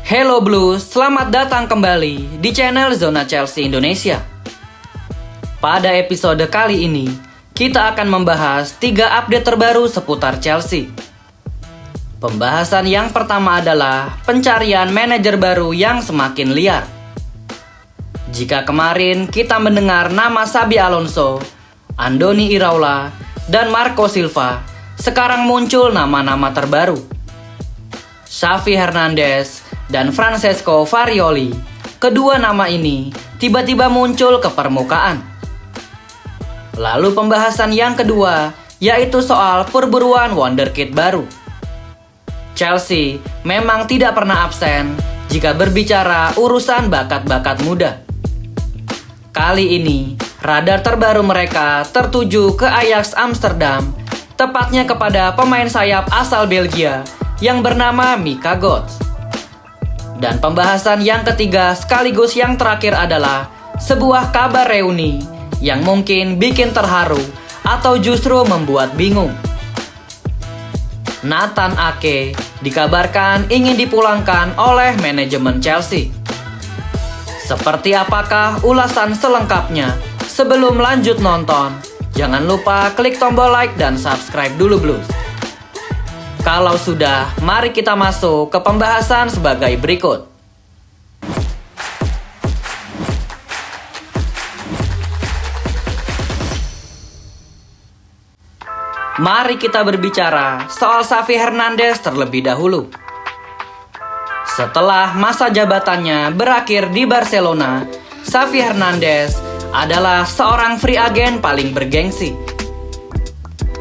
Hello Blues, selamat datang kembali di channel Zona Chelsea Indonesia. Pada episode kali ini, kita akan membahas 3 update terbaru seputar Chelsea. Pembahasan yang pertama adalah pencarian manajer baru yang semakin liar. Jika kemarin kita mendengar nama Xabi Alonso, Andoni Iraola, dan Marco Silva, sekarang muncul nama-nama terbaru. Xavi Hernandez dan Francesco Farioli. Kedua nama ini tiba-tiba muncul ke permukaan. Lalu pembahasan yang kedua yaitu soal perburuan wonderkid baru. Chelsea memang tidak pernah absen jika berbicara urusan bakat-bakat muda. Kali ini radar terbaru mereka tertuju ke Ajax Amsterdam, tepatnya kepada pemain sayap asal Belgia yang bernama Mika Götze. Dan pembahasan yang ketiga sekaligus yang terakhir adalah sebuah kabar reuni yang mungkin bikin terharu atau justru membuat bingung. Nathan Ake dikabarkan ingin dipulangkan oleh manajemen Chelsea. Seperti apakah ulasan selengkapnya? Sebelum lanjut nonton, jangan lupa klik tombol like dan subscribe dulu Blues. Kalau sudah, mari kita masuk ke pembahasan sebagai berikut. Mari kita berbicara soal Xavi Hernandez terlebih dahulu. Setelah masa jabatannya berakhir di Barcelona, Xavi Hernandez adalah seorang free agent paling bergengsi.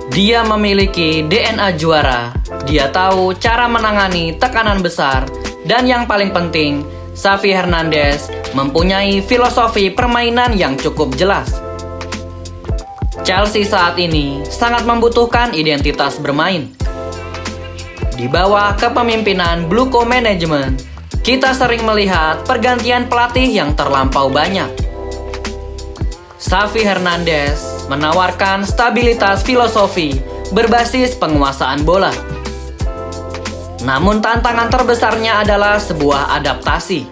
Dia memiliki DNA juara, dia tahu cara menangani tekanan besar, dan yang paling penting, Xavi Hernandez mempunyai filosofi permainan yang cukup jelas. Chelsea saat ini sangat membutuhkan identitas bermain. Di bawah kepemimpinan Bluco Management, kita sering melihat pergantian pelatih yang terlampau banyak. Xavi Hernandez menawarkan stabilitas filosofi berbasis penguasaan bola. Namun tantangan terbesarnya adalah sebuah adaptasi.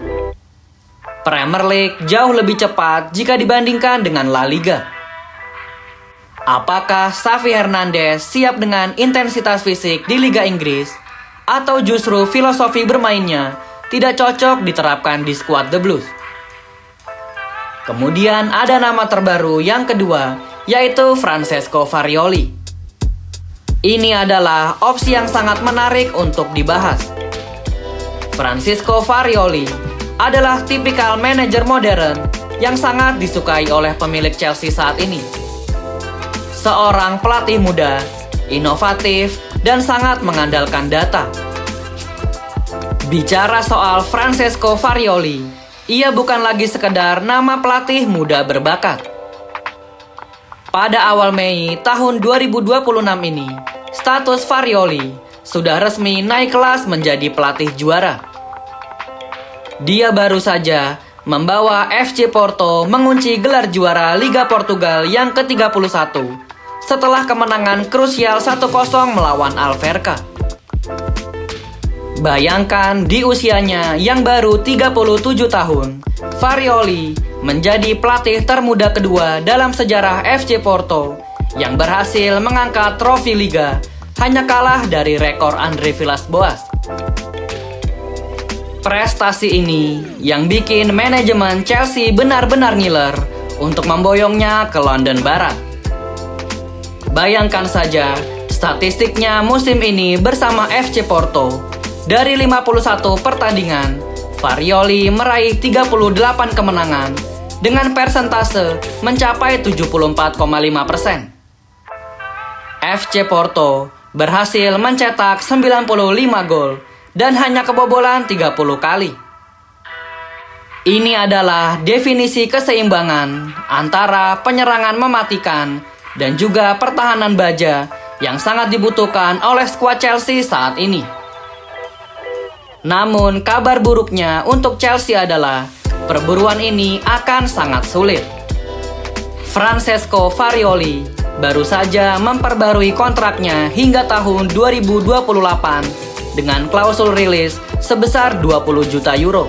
Premier League jauh lebih cepat jika dibandingkan dengan La Liga. Apakah Xavi Hernandez siap dengan intensitas fisik di Liga Inggris? Atau justru filosofi bermainnya tidak cocok diterapkan di skuad The Blues? Kemudian ada nama terbaru yang kedua, yaitu Francesco Farioli. Ini adalah opsi yang sangat menarik untuk dibahas. Francesco Farioli adalah tipikal manajer modern yang sangat disukai oleh pemilik Chelsea saat ini. Seorang pelatih muda, inovatif, dan sangat mengandalkan data. Bicara soal Francesco Farioli, ia bukan lagi sekedar nama pelatih muda berbakat. Pada awal Mei tahun 2026 ini, status Farioli sudah resmi naik kelas menjadi pelatih juara. Dia baru saja membawa FC Porto mengunci gelar juara Liga Portugal yang ke-31 setelah kemenangan krusial 1-0 melawan Alverca. Bayangkan di usianya yang baru 37 tahun, Farioli menjadi pelatih termuda kedua dalam sejarah FC Porto yang berhasil mengangkat trofi Liga, hanya kalah dari rekor Andre Villas-Boas. Prestasi ini yang bikin manajemen Chelsea benar-benar ngiler untuk memboyongnya ke London Barat. Bayangkan saja statistiknya musim ini bersama FC Porto. Dari 51 pertandingan, Farioli meraih 38 kemenangan dengan persentase mencapai 74,5%. FC Porto berhasil mencetak 95 gol dan hanya kebobolan 30 kali. Ini adalah definisi keseimbangan antara penyerangan mematikan dan juga pertahanan baja yang sangat dibutuhkan oleh skuad Chelsea saat ini. Namun kabar buruknya untuk Chelsea adalah perburuan ini akan sangat sulit. Francesco Farioli baru saja memperbarui kontraknya hingga tahun 2028 dengan klausul rilis sebesar 20 juta euro.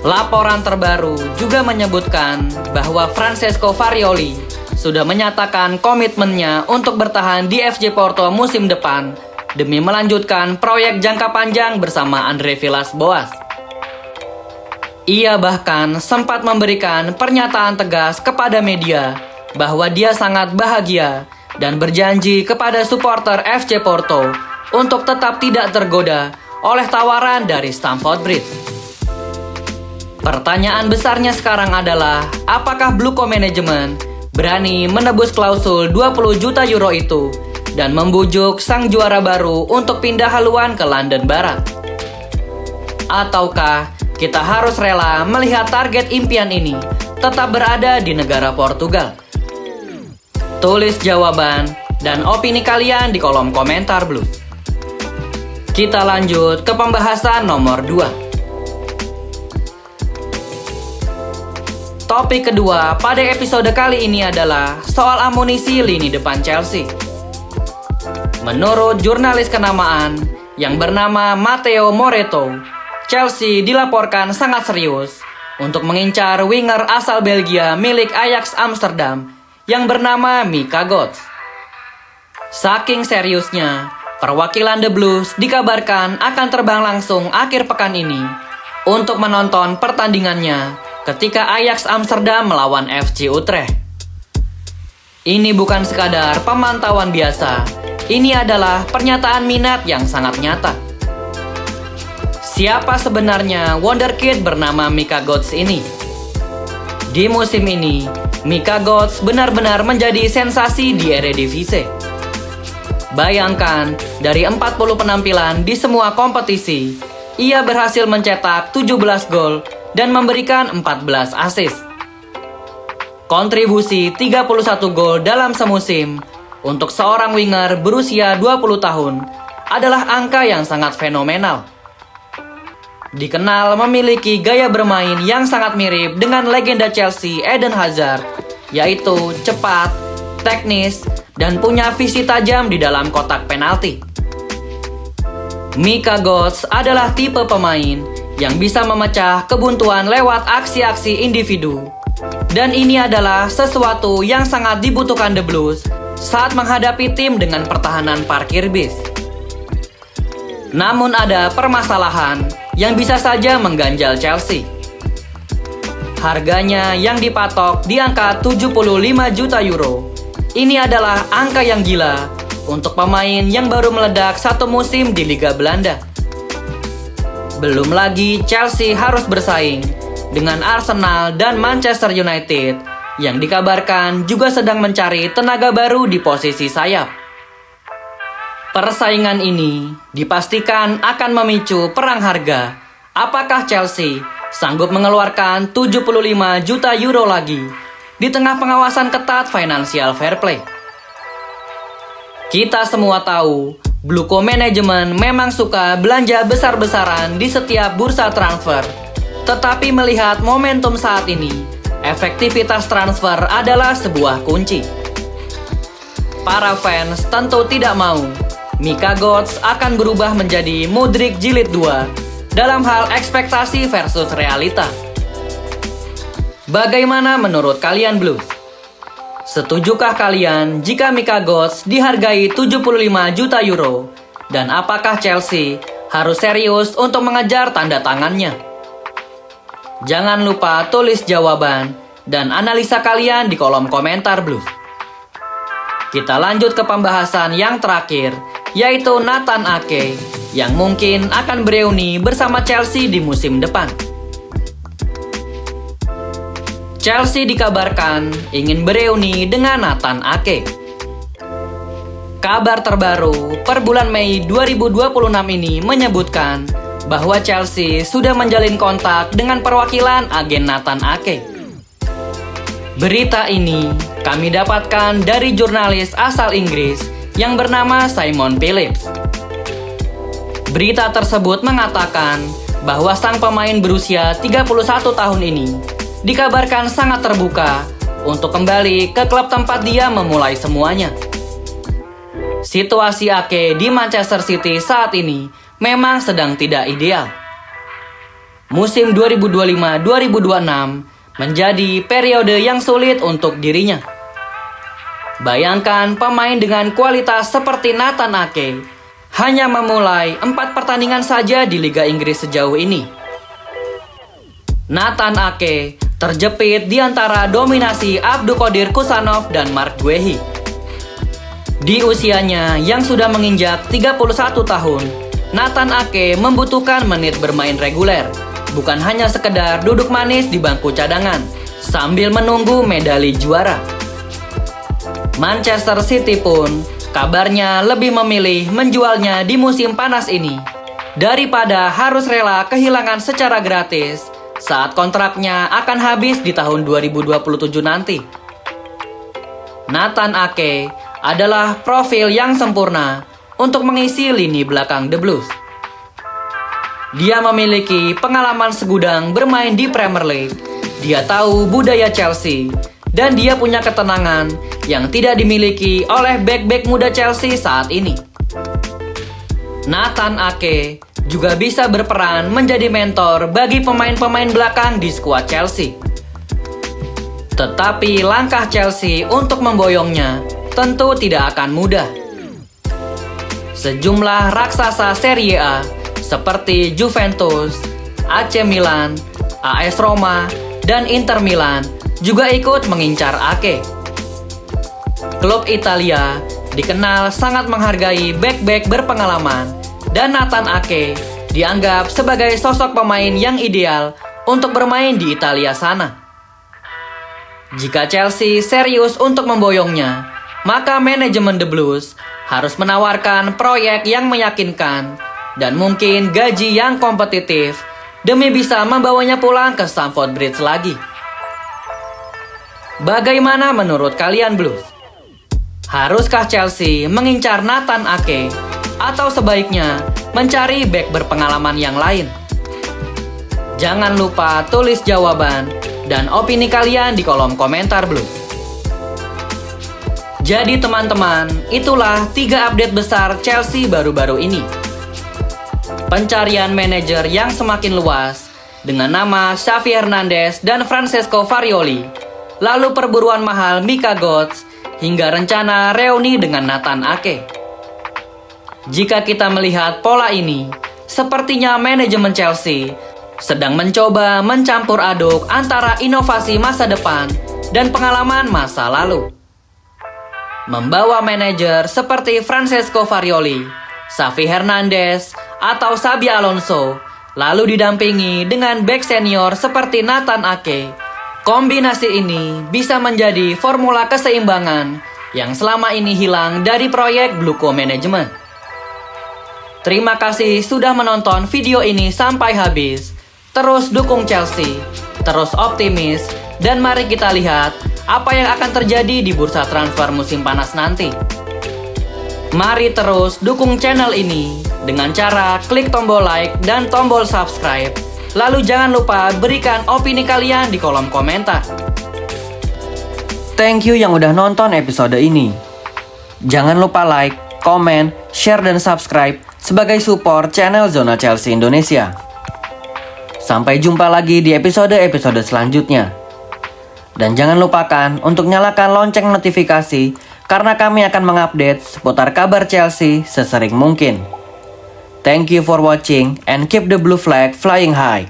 Laporan terbaru juga menyebutkan bahwa Francesco Farioli sudah menyatakan komitmennya untuk bertahan di FC Porto musim depan demi melanjutkan proyek jangka panjang bersama Andre Villas-Boas. Ia bahkan sempat memberikan pernyataan tegas kepada media bahwa dia sangat bahagia dan berjanji kepada supporter FC Porto untuk tetap tidak tergoda oleh tawaran dari Stamford Bridge. Pertanyaan besarnya sekarang adalah, apakah Bluco Management berani menebus klausul 20 juta euro itu dan membujuk sang juara baru untuk pindah haluan ke London Barat? Ataukah kita harus rela melihat target impian ini tetap berada di negara Portugal? Tulis jawaban dan opini kalian di kolom komentar Blues. Kita lanjut ke pembahasan nomor 2. Topik kedua pada episode kali ini adalah soal amunisi lini depan Chelsea. Menurut jurnalis kenamaan yang bernama Matteo Moretto, Chelsea dilaporkan sangat serius untuk mengincar winger asal Belgia milik Ajax Amsterdam yang bernama Mika Götze. Saking seriusnya, perwakilan The Blues dikabarkan akan terbang langsung akhir pekan ini untuk menonton pertandingannya ketika Ajax Amsterdam melawan FC Utrecht. Ini bukan sekadar pemantauan biasa, ini adalah pernyataan minat yang sangat nyata. Siapa sebenarnya wonderkid bernama Mika Götze ini? Di musim ini, Mika Götze benar-benar menjadi sensasi di Eredivisie. Bayangkan, dari 40 penampilan di semua kompetisi, ia berhasil mencetak 17 gol dan memberikan 14 assist. Kontribusi 31 gol dalam semusim untuk seorang winger berusia 20 tahun adalah angka yang sangat fenomenal. Dikenal memiliki gaya bermain yang sangat mirip dengan legenda Chelsea Eden Hazard, yaitu cepat, teknis, dan punya visi tajam di dalam kotak penalti. Mika Götze adalah tipe pemain yang bisa memecah kebuntuan lewat aksi-aksi individu. Dan ini adalah sesuatu yang sangat dibutuhkan The Blues saat menghadapi tim dengan pertahanan parkir bis. Namun ada permasalahan yang bisa saja mengganjal Chelsea. Harganya yang dipatok di angka 75 juta euro. Ini adalah angka yang gila untuk pemain yang baru meledak satu musim di Liga Belanda. Belum lagi Chelsea harus bersaing dengan Arsenal dan Manchester United yang dikabarkan juga sedang mencari tenaga baru di posisi sayap. Persaingan ini dipastikan akan memicu perang harga. Apakah Chelsea sanggup mengeluarkan 75 juta euro lagi di tengah pengawasan ketat financial fair play? Kita semua tahu Bluco Management memang suka belanja besar-besaran di setiap bursa transfer. Tetapi melihat momentum saat ini, efektivitas transfer adalah sebuah kunci. Para fans tentu tidak mau Mika Götze akan berubah menjadi Mudryk jilid 2 dalam hal ekspektasi versus realita. Bagaimana menurut kalian Blues? Setujukah kalian jika Mika Götze dihargai 75 juta euro? Dan apakah Chelsea harus serius untuk mengejar tanda tangannya? Jangan lupa tulis jawaban dan analisa kalian di kolom komentar Blues. Kita lanjut ke pembahasan yang terakhir, yaitu Nathan Ake yang mungkin akan bereuni bersama Chelsea di musim depan. Chelsea dikabarkan ingin bereuni dengan Nathan Ake. Kabar terbaru per bulan Mei 2026 ini menyebutkan bahwa Chelsea sudah menjalin kontak dengan perwakilan agen Nathan Ake. Berita ini kami dapatkan dari jurnalis asal Inggris yang bernama Simon Phillips. Berita tersebut mengatakan bahwa sang pemain berusia 31 tahun ini dikabarkan sangat terbuka untuk kembali ke klub tempat dia memulai semuanya. Situasi Ake di Manchester City saat ini memang sedang tidak ideal. Musim 2025-2026 menjadi periode yang sulit untuk dirinya. Bayangkan pemain dengan kualitas seperti Nathan Ake hanya memulai 4 pertandingan saja di Liga Inggris sejauh ini. Nathan Ake terjepit di antara dominasi Abdulkadir Kusanov dan Mark Guehi. Di usianya yang sudah menginjak 31 tahun, Nathan Ake membutuhkan menit bermain reguler, bukan hanya sekedar duduk manis di bangku cadangan sambil menunggu medali juara. Manchester City pun kabarnya lebih memilih menjualnya di musim panas ini daripada harus rela kehilangan secara gratis saat kontraknya akan habis di tahun 2027 nanti. Nathan Ake adalah profil yang sempurna untuk mengisi lini belakang The Blues. Dia memiliki pengalaman segudang bermain di Premier League, dia tahu budaya Chelsea, dan dia punya ketenangan yang tidak dimiliki oleh bek-bek muda Chelsea saat ini. Nathan Ake juga bisa berperan menjadi mentor bagi pemain-pemain belakang di skuad Chelsea. Tetapi langkah Chelsea untuk memboyongnya tentu tidak akan mudah. Sejumlah raksasa Serie A seperti Juventus, AC Milan, AS Roma, dan Inter Milan juga ikut mengincar Ake. Klub Italia dikenal sangat menghargai bek-bek berpengalaman, dan Nathan Ake dianggap sebagai sosok pemain yang ideal untuk bermain di Italia sana. Jika Chelsea serius untuk memboyongnya, maka manajemen The Blues harus menawarkan proyek yang meyakinkan dan mungkin gaji yang kompetitif demi bisa membawanya pulang ke Stamford Bridge lagi. Bagaimana menurut kalian Blues? Haruskah Chelsea mengincar Nathan Ake atau sebaiknya mencari bek berpengalaman yang lain? Jangan lupa tulis jawaban dan opini kalian di kolom komentar Blues. Jadi teman-teman, itulah 3 update besar Chelsea baru-baru ini. Pencarian manajer yang semakin luas dengan nama Xavi Hernandez dan Francesco Farioli, lalu perburuan mahal Mika Götze, hingga rencana reuni dengan Nathan Ake. Jika kita melihat pola ini, sepertinya manajemen Chelsea sedang mencoba mencampur aduk antara inovasi masa depan dan pengalaman masa lalu. Membawa manajer seperti Francesco Farioli, Xavi Hernandez, atau Xabi Alonso, lalu didampingi dengan bek senior seperti Nathan Ake. Kombinasi ini bisa menjadi formula keseimbangan yang selama ini hilang dari proyek Bluco Management. Terima kasih sudah menonton video ini sampai habis. Terus dukung Chelsea, terus optimis, dan mari kita lihat apa yang akan terjadi di bursa transfer musim panas nanti. Mari terus dukung channel ini dengan cara klik tombol like dan tombol subscribe. Lalu jangan lupa berikan opini kalian di kolom komentar. Thank you yang udah nonton episode ini. Jangan lupa like, komen, share, dan subscribe sebagai support channel Zona Chelsea Indonesia. Sampai jumpa lagi di episode-episode selanjutnya. Dan jangan lupakan untuk nyalakan lonceng notifikasi karena kami akan mengupdate seputar kabar Chelsea sesering mungkin. Thank you for watching and keep the blue flag flying high.